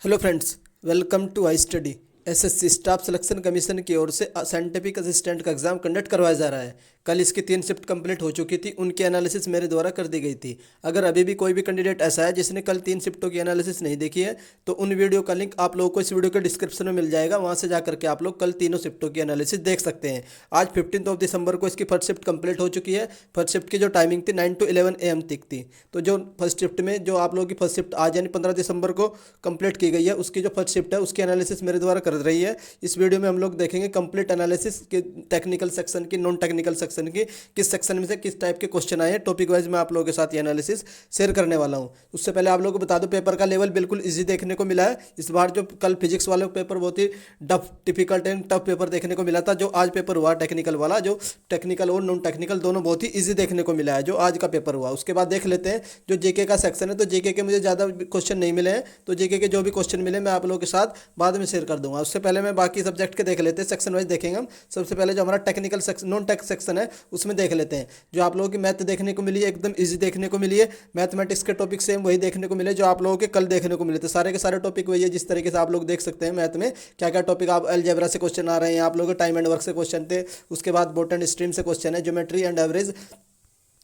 Hello friends, welcome to I study. SSC staff selection commission की ओर से scientific assistant का एग्जाम कंडक्ट करवाया जा रहा है। कल इसकी 3 शिफ्ट कंप्लीट हो चुकी थी, उनकी एनालिसिस मेरे द्वारा कर दी गई थी। अगर अभी भी कोई भी कैंडिडेट ऐसा है जिसने कल 3 शिफ्टों की एनालिसिस नहीं देखी है तो उन वीडियो का लिंक आप लोगों को इस वीडियो के डिस्क्रिप्शन में मिल जाएगा। वहाँ से जाकर के आप लोग कल तीनों शिफ्टों की एनालिसिस देख सकते हैं। आज 15 दिसंबर को इसकी फर्स्ट शिफ्ट कंप्लीट हो चुकी है। फर्स्ट शिफ्ट की जो टाइमिंग थी 9 to 11 AM तक थी। तो जो फर्स्ट शिफ्ट में जो आप लोगों की फर्स्ट शिफ्ट आज यानी 15 दिसंबर को कंप्लीट की गई है, उसकी जो फर्स्ट शिफ्ट है उसकी एनालिसिस मेरे द्वारा कर रही है। इस वीडियो में हम लोग देखेंगे कंप्लीट एनालिसिस के टेक्निकल सेक्शन की, नॉन टेक्निकल सेक्शन की, किस सेक्शन में से किस टाइप के क्वेश्चन आए हैं। टॉपिक वाइज मैं आप लोगों के साथ ये एनालिसिस शेयर करने वाला हूं। उससे पहले आप लोगों को बता दूं, पेपर का लेवल बिल्कुल इजी देखने को मिला है। इस बार जो कल फिजिक्स वाले पेपर बहुत ही डिफिकल्ट एंड टफ पेपर देखने को मिला था, जो आज पेपर हुआ टेक्निकल वाला, जो टेक्निकल और नॉन टेक्निकल दोनों बहुत ही ईजी देखने को मिला है जो आज का पेपर हुआ। उसके बाद देख लेते हैं जो जेके का सेक्शन है। तो जेके के मुझे ज़्यादा क्वेश्चन नहीं मिले हैं, तो जेके के जो भी क्वेश्चन मिले मैं आप लोगों के साथ बाद में शेयर कर दूंगा। उससे पहले मैं बाकी सब्जेक्ट के देख लेते हैं, सेक्शन वाइज देखेंगे हम। सबसे पहले जो हमारा technical section, non tech section है, उसमें देख लेते हैं। जो आप लोगों की मैथ देखने को मिली है एकदम इजी देखने को मिली है। मैथमेटिक्स के टॉपिक सेम वही देखने को मिले जो आप लोगों के कल देखने को मिले थे। सारे के सारे टॉपिक वही है जिस तरीके से आप लोग देख सकते हैं। मैथ में क्या क्या टॉपिक, आप अलजेब्रा से क्वेश्चन आ रहे हैं, आप लोगों के टाइम एंड वर्क से क्वेश्चन थे। उसके बाद बॉटन स्ट्रीम से क्वेश्चन है, ज्योमेट्री एंड एवरेज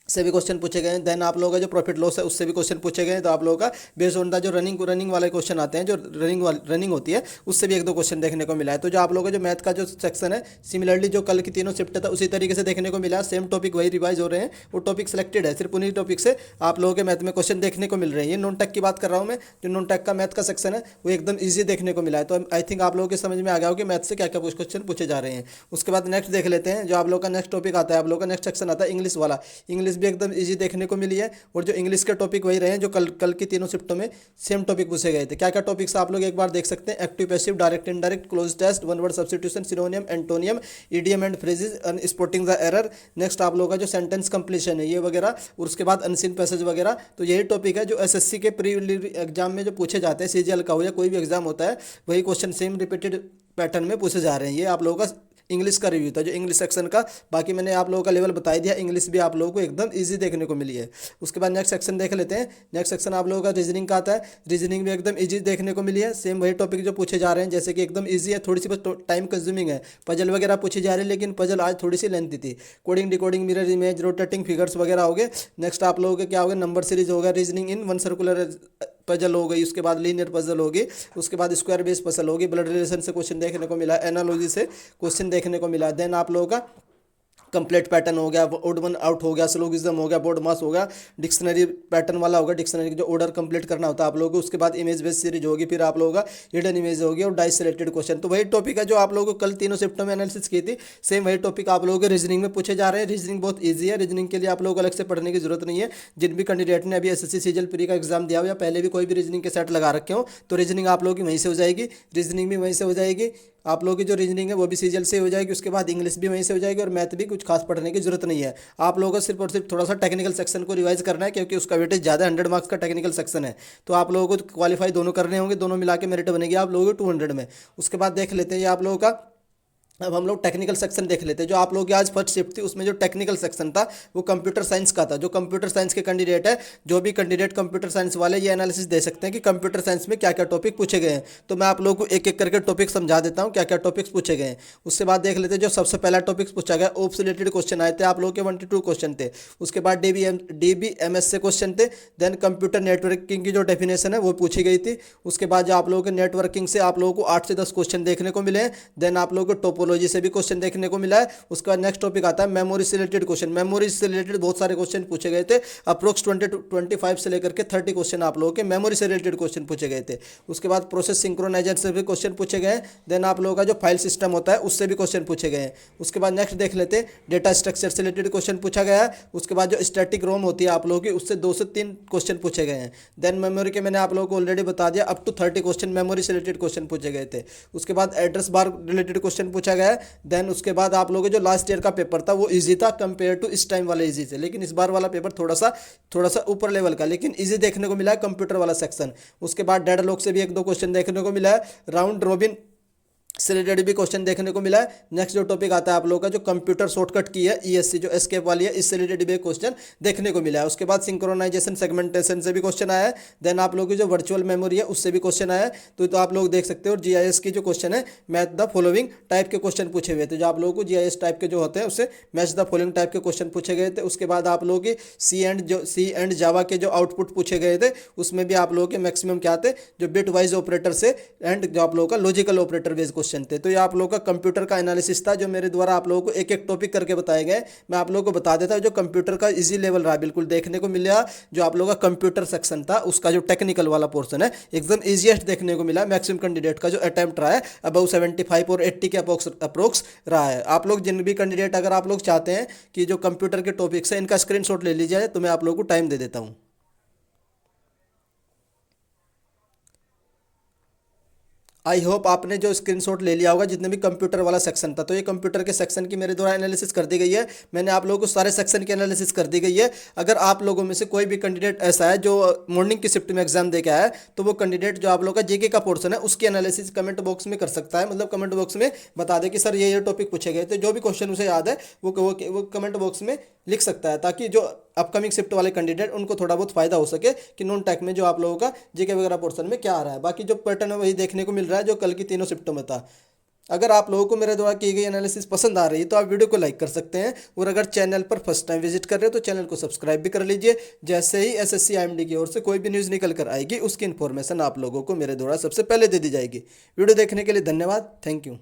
से भी क्वेश्चन पूछे गए हैं। देन आप लोगों का जो प्रॉफिट लॉस है उससे भी क्वेश्चन पूछे गए हैं। तो आप लोगों का बेस्ड ऑन द जो रनिंग वाले क्वेश्चन आते हैं, जो रनिंग होती है, उससे भी 1-2 क्वेश्चन देखने को मिला है। तो जो आप लोगों का जो मैथ का जो सेक्शन है, सिमिलरली जो कल की तीनों शिफ्ट था उसी तरीके से देखने को मिला। सेम टॉपिक वही रिवाइज हो रहे हैं, वो टॉपिक सेलेक्टेड है, सिर्फ उन्हीं टॉपिक से आप लोगों के मैथ में क्वेश्चन देखने को मिल रहे हैं। ये नॉन टेक की बात कर रहा हूँ मैं। जो नॉन टेक का मैथ का सेक्शन है वो एकदम ईजी देखने को मिला है। तो आई थिंक आप लोगों के समझ में आ गया हो कि मैथ से क्या क्या क्वेश्चन पूछे जा रहे हैं। उसके बाद नेक्स्ट देख लेते हैं। जो आप लोग का नेक्स्ट टॉपिक आता है, आप लोग का नेक्स्ट सेक्शन आता है इंग्लिश वाला। इंग्लिश भी एकदम ईजी देखने को मिली है। और जो इंग्लिश के टॉपिक वही रहे हैं जो कल की तीनों शिफ्टों में सेम टॉपिक पूछे गए थे। क्या क्या टॉपिक्स आप लोग एक बार देख सकते हैं। Active, passive, direct, indirect, cloze test, one word substitution, synonym, antonym, idioms and phrases, spotting the error. Next आप लोगों का जो सेंटेंस कंप्लीशन है ये वगैरह, और उसके बाद अनसीन पैसेज वगैरह। तो यही टॉपिक है जो एसएससी के प्री एग्जाम में जो पूछे जाते हैं, सीजीएल का हो या कोई भी एग्जाम होता है, वही क्वेश्चन सेम रिपीटेड पैटर्न में पूछे जा रहे हैं। ये आप लोगों का इंग्लिश का रिव्यू था, जो इंग्लिश सेक्शन का। बाकी मैंने आप लोगों का लेवल बता दिया। इंग्लिश भी आप लोगों को एकदम इजी देखने को मिली है। उसके बाद नेक्स्ट सेक्शन देख लेते हैं। नेक्स्ट सेक्शन आप लोगों का रीजनिंग का आता है। रीजनिंग भी एकदम इजी देखने को मिली है। सेम वही टॉपिक जो पूछे जा रहे हैं, जैसे कि एकदम इजी है, थोड़ी सी बस टाइम कंज्यूमिंग है। पजल वगैरह पूछी जा रही है, लेकिन पजल आज थोड़ी सी लेंथी थी। Coding, decoding, mirror image, rotating figures वगैरह हो गए। नेक्स्ट आप लोगों के क्या होगा, नंबर सीरीज होगा, reasoning in one circular puzzle हो गई। उसके बाद लीनियर पजल होगी। उसके बाद स्क्वायर बेस पजल होगी। ब्लड रिलेशन से क्वेश्चन देखने को मिला, एनालॉजी से क्वेश्चन देखने को मिला। देन आप लोगों का कंप्लीट पैटर्न हो गया, ओड वन आउट हो गया, स्लोगिज्म हो गया, बोर्ड मास हो गया, डिक्शनरी पैटर्न वाला होगा, डिक्शनरी जो ऑर्डर कंप्लीट करना होता है आप लोगों को। उसके बाद इमेज बेस्ड सीरीज होगी, फिर आप लोगों का हिडन इमेज होगी और डाइस सिलेक्टेड क्वेश्चन। तो वही टॉपिक है जो आप लोगों को कल तीनों शिफ्टों में एनालिसिस की थी। सेम वही टॉपिक आप लोगों के रीजनिंग में पूछे जा रहे हैं। रीजनिंग बहुत ईजी है, रीजनिंग के लिए आप लोगों को अलग से पढ़ने की जरूरत नहीं है। जिन भी कैंडिडेट ने अभी एसएससी सीजीएल प्री का एग्जाम दिया हो या पहले भी कोई भी रीजनिंग के सेट लगा रखे हो, तो रीजनिंग आप लोगों की वहीं से हो जाएगी, रीजनिंग भी वहीं से हो जाएगी। आप लोगों की जो रीजनिंग है वो भी सीजीएल से हो जाएगी। उसके बाद इंग्लिश भी वहीं से हो जाएगी, और मैथ भी कुछ खास पढ़ने की जरूरत नहीं है। आप लोगों को सिर्फ और सिर्फ थोड़ा सा टेक्निकल सेक्शन को रिवाइज करना है, क्योंकि उसका वेटेज ज़्यादा 100 मार्क्स का टेक्निकल सेक्शन है। तो आप लोगों को क्वालिफाई दोनों करने होंगे, दोनों मिला के मेरिट बनेगी आप लोगों को 200 में। उसके बाद देख लेते हैं ये आप लोगों का। अब हम लोग टेक्निकल सेक्शन देख लेते हैं। जो आप लोगों की आज फर्स्ट शिफ्ट थी उसमें जो टेक्निकल सेक्शन था वो कंप्यूटर साइंस का था। जो कंप्यूटर साइंस के कैंडिडेट है, जो भी कैंडिडेट कंप्यूटर साइंस वाले, ये एनालिसिस दे सकते हैं कि कंप्यूटर साइंस में क्या क्या टॉपिक पूछे गए हैं। तो मैं आप लोगों को एक एक करके टॉपिक समझा देता हूँ क्या क्या टॉपिक्स पूछे गए हैं। उसके बाद देख लेते हैं जो सबसे पहला टॉपिक पूछा गया, ओप से रिलेटेड क्वेश्चन आए थे आप लोगों के 1 to 2 क्वेश्चन थे। उसके बाद DBMS से क्वेश्चन थे। देन कंप्यूटर नेटवर्किंग की जो डेफिनेशन है वो पूछी गई थी। उसके बाद जो आप लोगों के नेटवर्किंग से आप लोगों को 8 से 10 क्वेश्चन देखने को मिले हैं। देन आप लोगों को टोपोलॉजी से भी क्वेश्चन देखने को मिला है। उसके बाद नेक्स्ट टॉपिक आता है मेमोरी से रिलेटेड क्वेश्चन। मेमोरी से रिलेटेड बहुत सारे क्वेश्चन पूछे गए थे। अप्रोक्स 25 से लेकर के 30 क्वेश्चन आप लोगों के मेमोरी से रिलेटेड क्वेश्चन पूछे गए थे। उसके बाद प्रोसेस सिंक्रोनाइजेशन से भी क्वेश्चन पूछे गए। देन आप लोगों का जो फाइल सिस्टम होता है उससे भी क्वेश्चन पूछे गए। उसके बाद नेक्स्ट देख लेते हैं, डेटा स्ट्रक्चर से रिलेटेड क्वेश्चन पूछा गया है। उसके बाद जो स्टैटिक रोम होती है आप लोगों की, उससे 2 से 3 क्वेश्चन पूछे गए हैं। देन मेमोरी के मैंने आप लोगों को ऑलरेडी बता दिया, अप टू 30 क्वेश्चन मेमोरी से रिलेटेड क्वेश्चन पूछे गए थे। उसके बाद एड्रेस बार रिलेटेड क्वेश्चन पूछा गया है। देन उसके बाद आप लोगों के जो लास्ट ईयर का पेपर था वो इजी था कंपेयर टू इस टाइम वाले इजी से, लेकिन इस बार वाला पेपर थोड़ा सा ऊपर लेवल का, लेकिन इजी देखने को मिला है कंप्यूटर वाला सेक्शन। उसके बाद डेडलॉक से भी 1-2 क्वेश्चन देखने को मिला है। राउंड रॉबिन से रिलेटेड भी क्वेश्चन देखने को मिला है। नेक्स्ट जो टॉपिक आता है आप लोगों का जो कंप्यूटर शॉर्टकट की है ईएससी जो एस्केप वाली है, इससे रिलेटेड भी क्वेश्चन देखने को मिला है। उसके बाद सिंक्रोनाइजेशन सेगमेंटेशन से भी क्वेश्चन आया है। देन आप लोगों की जो वर्चुअल मेमोरी है उससे भी क्वेश्चन आया है। तो आप लोग देख सकते हो। और जीआईएस की जो क्वेश्चन है मैथ द फॉलोइंग टाइप के क्वेश्चन पूछे हुए थे। जो आप लोगों को जीआईएस टाइप के जो होते हैं उससे मैच द फॉलोइंग टाइप के क्वेश्चन पूछे गए थे। उसके बाद आप लोगों की सी एंड जावा के जो आउटपुट पूछे गए थे उसमें भी आप लोगों के मैक्सिमम क्या थे, जो बिट वाइज ऑपरेटर से एंड जो आप लोगों का लॉजिकल ऑपरेटर बेस्ड क्वेश्चन थे। तो ये आप लोगों का कंप्यूटर का एनालिसिस था जो मेरे द्वारा आप लोगों को एक एक टॉपिक करके बताए गए। मैं आप लोगों को बता देता हूँ जो कंप्यूटर का इजी लेवल रहा, बिल्कुल देखने को मिला। जो आप लोगों का कंप्यूटर सेक्शन था उसका जो टेक्निकल वाला पोर्शन है एकदम इजीएस्ट देखने को मिला। मैक्सिमम कैंडिडेट का जो अटेम्प्ट रहा है अबव 75 और 80 के अप्रोक्स रहा है। आप लोग जिन भी कैंडिडेट अगर आप लोग चाहते हैं कि जो कंप्यूटर के टॉपिक्स है इनका स्क्रीनशॉट ले लीजिए तो मैं आप लोगों को टाइम दे देता हूँ। आई होप आपने जो स्क्रीनशॉट ले लिया होगा जितने भी कंप्यूटर वाला सेक्शन था। तो ये कंप्यूटर के सेक्शन की मेरे द्वारा एनालिसिस कर दी गई है। मैंने आप लोगों को सारे सेक्शन की एनालिसिस कर दी गई है। अगर आप लोगों में से कोई भी कैंडिडेट ऐसा है जो मॉर्निंग की शिफ्ट में एग्जाम दे के आया है तो वो कैंडिडेट जो आप लोगों का जीके का पोर्शन है उसकी एनालिसिस कमेंट बॉक्स में कर सकता है। मतलब कमेंट बॉक्स में बता दे कि सर ये टॉपिक पूछे गए थे। जो भी क्वेश्चन उसे याद है वो कमेंट बॉक्स में लिख सकता है ताकि जो अपकमिंग शिफ्ट वाले कैंडिडेट उनको थोड़ा बहुत फायदा हो सके कि नॉन टेक में जो आप लोगों का जीके वगैरह पोर्शन में क्या आ रहा है। बाकी जो पैटर्न है वही देखने को मिल रहा है जो कल की तीनों शिफ्टों में था। अगर आप लोगों को मेरे द्वारा की गई एनालिसिस पसंद आ रही है तो आप वीडियो को लाइक कर सकते हैं। और अगर चैनल पर फर्स्ट टाइम विजिट कर रहे हो तो चैनल को सब्सक्राइब भी कर लीजिए। जैसे ही एसएससी आईएमडी की ओर से कोई भी न्यूज़ निकल कर आएगी उसकी इन्फॉर्मेशन आप लोगों को मेरे द्वारा सबसे पहले दे दी जाएगी। वीडियो देखने के लिए धन्यवाद। Thank you.